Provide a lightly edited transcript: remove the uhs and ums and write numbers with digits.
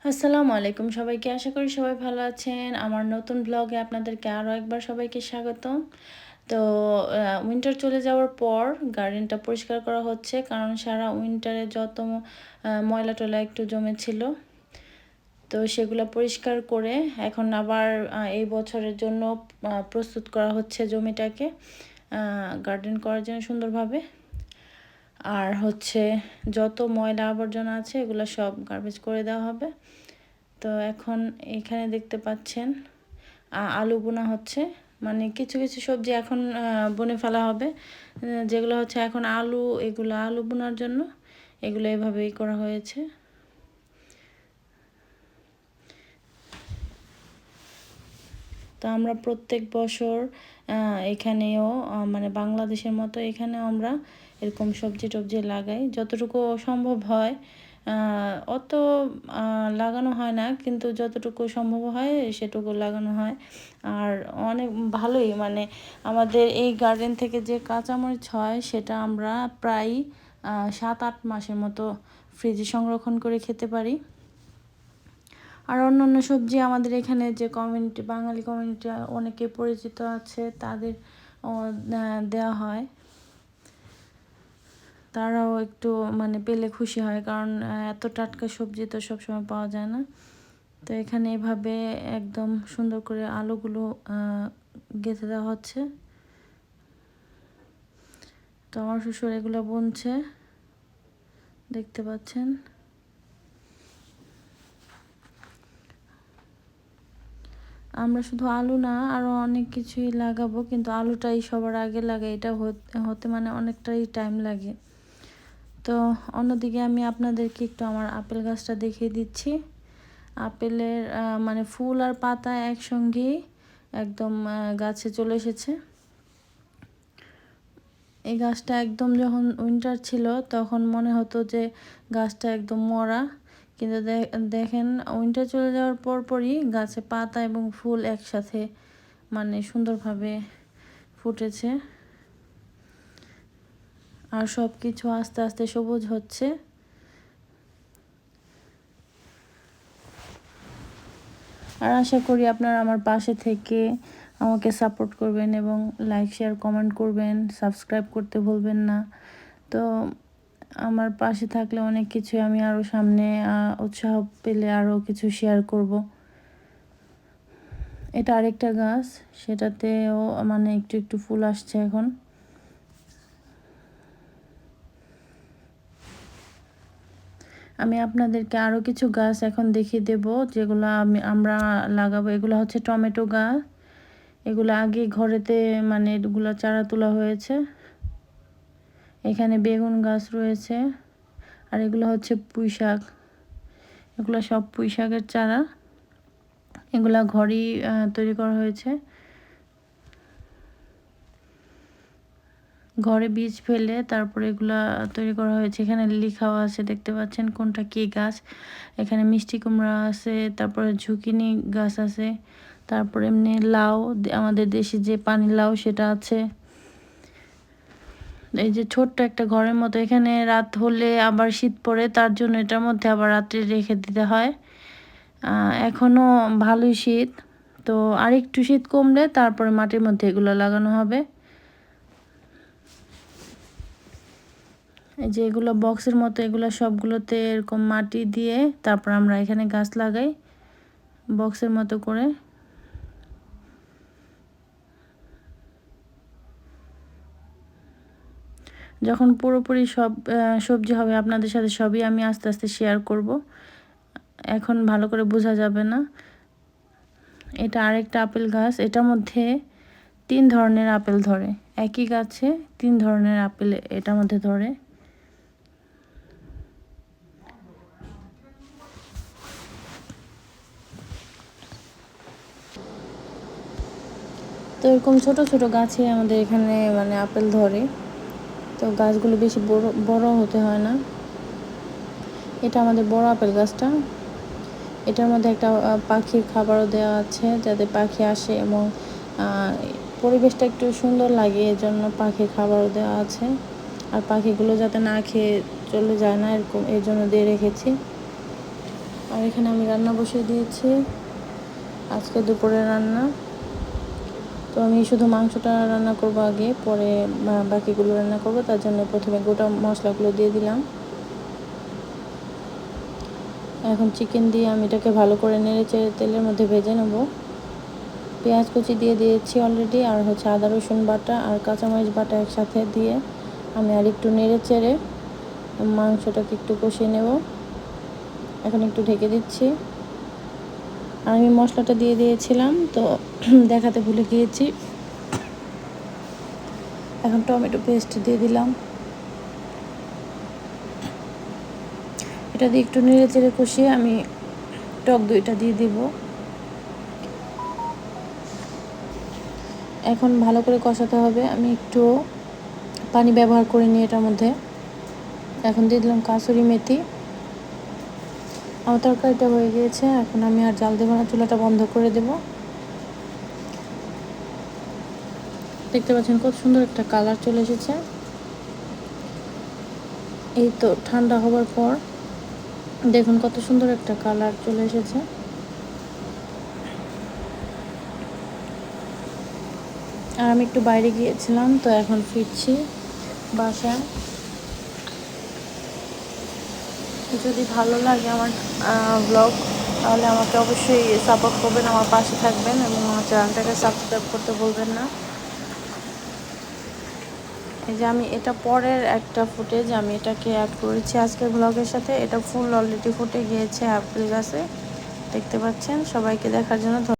আসসালামু আলাইকুম সবাইকে। আশা করি সবাই ভালো আছেন। আমার নতুন ব্লগে আপনাদেরকে আরও একবার সবাইকে স্বাগতম। তো উইন্টার চলে যাওয়ার পর গার্ডেনটা পরিষ্কার করা হচ্ছে, কারণ সারা উইন্টারে যত ময়লা টয়লা একটু জমেছিল, তো সেগুলো পরিষ্কার করে এখন আবার এই বছরের জন্য প্রস্তুত করা হচ্ছে জমিটাকে গার্ডেন করার জন্য সুন্দরভাবে। আর হচ্ছে যত ময়লা আবর্জনা আছে এগুলো সব গার্বেজ করে দেওয়া হবে। তো এখন এখানে দেখতে পাচ্ছেন আলু বোনা হচ্ছে, মানে কিছু কিছু সবজি এখন বুনে ফেলা হবে, যেগুলো হচ্ছে এখন আলু, এগুলো আলু বোনার জন্য এগুলো এভাবেই করা হয়েছে। তো আমরা প্রত্যেক বছর এখানেও মানে বাংলাদেশের মতো এখানেও আমরা এরকম সবজি টবজি লাগাই, যতটুকু সম্ভব হয়। অত লাগানো হয় না, কিন্তু যতটুকু সম্ভব হয় সেটুকু লাগানো হয়। আর অনেক ভালোই, মানে আমাদের এই গার্ডেন থেকে যে কাঁচামরিচ হয় সেটা আমরা প্রায় 7-8 মাসের মতো ফ্রিজে সংরক্ষণ করে খেতে পারি। আর অন্যান্য সবজি আমাদের এখানে যে কমিউনিটি, বাঙালি কমিউনিটি অনেকে পরিচিত আছে, তাদের দেওয়া হয়। তারাও একটু মানে পেলে খুশি হয়, কারণ এত টাটকা সবজি তো সবসময় পাওয়া যায় না। তো এখানে এভাবে একদম সুন্দর করে আলুগুলো গেঁথে দেওয়া হচ্ছে। তো আমার শ্বশুর এগুলো বুনছে, দেখতে পাচ্ছেন। আমরা শুধু আলু না, আরও অনেক কিছুই লাগাবো, কিন্তু আলুটাই সবার আগে লাগাই। এটা হতে মানে অনেকটাই টাইম লাগে। তো অন্যদিকে আমি আপনাদেরকে একটু আমার আপেল গাছটা দেখিয়ে দিচ্ছি। আপেলের মানে ফুল আর পাতা একসঙ্গেই একদম গাছে চলে এসেছে। এই গাছটা একদম যখন উইন্টার ছিল তখন মনে হতো যে গাছটা একদম মরা, কিন্তু দেখেন উইন্টার চলে যাওয়ার পরপরই গাছে পাতা এবং ফুল একসাথে মানে সুন্দরভাবে ফুটেছে। আর সব কিছু আস্তে আস্তে সবুজ হচ্ছে। আর আশা করি আপনারা আমার পাশে থেকে আমাকে সাপোর্ট করবেন এবং লাইক শেয়ার কমেন্ট করবেন, সাবস্ক্রাইব করতে ভুলবেন না। তো আমার পাশে থাকলে অনেক কিছু আমি আরও সামনে উৎসাহ পেলে আরও কিছু শেয়ার করব। এটা আরেকটা গাছ, সেটাতেও মানে একটু একটু ফুল আসছে এখন। আমি আপনাদেরকে আরও কিছু গাছ এখন দেখিয়ে দেব, যেগুলো আমরা লাগাবো। এগুলো হচ্ছে টমেটো গাছ। এগুলো আগে ঘরেতে মানে এগুলো চারা তোলা হয়েছে। এখানে বেগুন গাছ রয়েছে। আর এগুলো হচ্ছে পুঁই শাক। এগুলো সব পুঁই শাকের চারা। এগুলা ঘরেই তৈরি করা হয়েছে। ঘরে বীজ ফেলে তারপরে এগুলা তৈরি করা হয়েছে। এখানে লেখাও আছে, দেখতে পাচ্ছেন কোনটা কী গাছ। এখানে মিষ্টি কুমড়া আছে, তারপরে ঝুঁকিনি গাছ আছে, তারপরে এমনি লাউ, আমাদের দেশি যে পানি লাউ সেটা আছে। এই যে ছোট্ট একটা ঘরের মতো, এখানে রাত হলে আবার শীত পড়ে, তার জন্য এটার মধ্যে আবার রাত্রে রেখে দিতে হয়। এখনও ভালোই শীত, তো আরেকটু শীত কমলে তারপরে মাটির মধ্যে এগুলো লাগানো হবে। এই যে এগুলো বক্সের মতো, এগুলো সবগুলোতে এরকম মাটি দিয়ে তারপর আমরা এখানে গাছ লাগাই বক্সের মতো করে। যখন পুরোপুরি সব সবজি হবে আপনাদের সাথে সবই আমি আস্তে আস্তে শেয়ার করব, এখন ভালো করে বোঝা যাবে না। এটা আরেকটা আপেল গাছ, এটার মধ্যে 3 ধরনের আপেল ধরে। একই গাছে 3 ধরনের আপেল এটার মধ্যে ধরে। তো এরকম ছোট ছোট গাছে আমাদের এখানে মানে আপেল ধরে। তো গাছগুলো বেশি বড় বড় হতে হয় না। এটা আমাদের বড় আপেল গাছটা। এটার মধ্যে একটা পাখির খাবারও দেওয়া আছে, যাতে পাখি আসে এবং পরিবেশটা একটু সুন্দর লাগে, এজন্য পাখির খাবারও দেওয়া আছে। আর পাখিগুলো যাতে না খেয়ে চলে যায় না, এরকম এর জন্য দিয়ে রেখেছি। আর এখানে আমি রান্না বসিয়ে দিয়েছি, আজকে দুপুরের রান্না। তো আমি শুধু মাংসটা রান্না করব আগে, পরে বাকিগুলো রান্না করব। তার জন্য প্রথমে গোটা মশলাগুলো দিয়ে দিলাম। এখন চিকেন দিয়ে আমি এটাকে ভালো করে নেড়ে চেড়ে তেলের মধ্যে ভেজে নেব। পেঁয়াজ কুচি দিয়ে দিয়েছি অলরেডি, আর হচ্ছে আদা রসুন বাটা আর কাঁচামরিচ বাটা একসাথে দিয়ে আমি আর একটু নেড়ে চেড়ে মাংসটাকে একটু কষিয়ে নেব। এখন একটু ঢেকে দিচ্ছি। আর আমি মশলাটা দিয়ে দিয়েছিলাম, তো দেখাতে ভুলে গিয়েছি। এখন টমেটো পেস্ট দিয়ে দিলাম। এটা দিয়ে একটু নেড়ে চেড়ে কষিয়ে আমি টক দইটা দিয়ে দিব। এখন ভালো করে কষাতে হবে। আমি একটু পানি ব্যবহার করে নিই এটার মধ্যে। এখন দিয়ে দিলাম কাসুরি মেথি। আমার তরকারিটা হয়ে গিয়েছে, এখন আমি আর জাল দেবো না, চুলাটা বন্ধ করে দেব। দেখতে পাচ্ছেন কত সুন্দর একটা কালার চলে এসেছে। এই তো ঠান্ডা হবার পর দেখুন কত সুন্দর একটা কালার চলে এসেছে। আর আমি একটু বাইরে গিয়েছিলাম, তো এখন ফিরছি বাসায়। যদি ভালো লাগে আমার ব্লগ, তাহলে আমাকে অবশ্যই সাপোর্ট করবেন, আমার পাশে থাকবেন এবং আমার চ্যানেলটাকে সাবস্ক্রাইব করতে ভুলবেন না। এই যে আমি এটা পরের একটা ফুটেজ, আমি এটাকে অ্যাড করেছি আজকের ব্লগের সাথে। এটা ফুল অলরেডি ফুটে গিয়েছে অ্যাপেল গাছে, দেখতে পাচ্ছেন। সবাইকে দেখার জন্য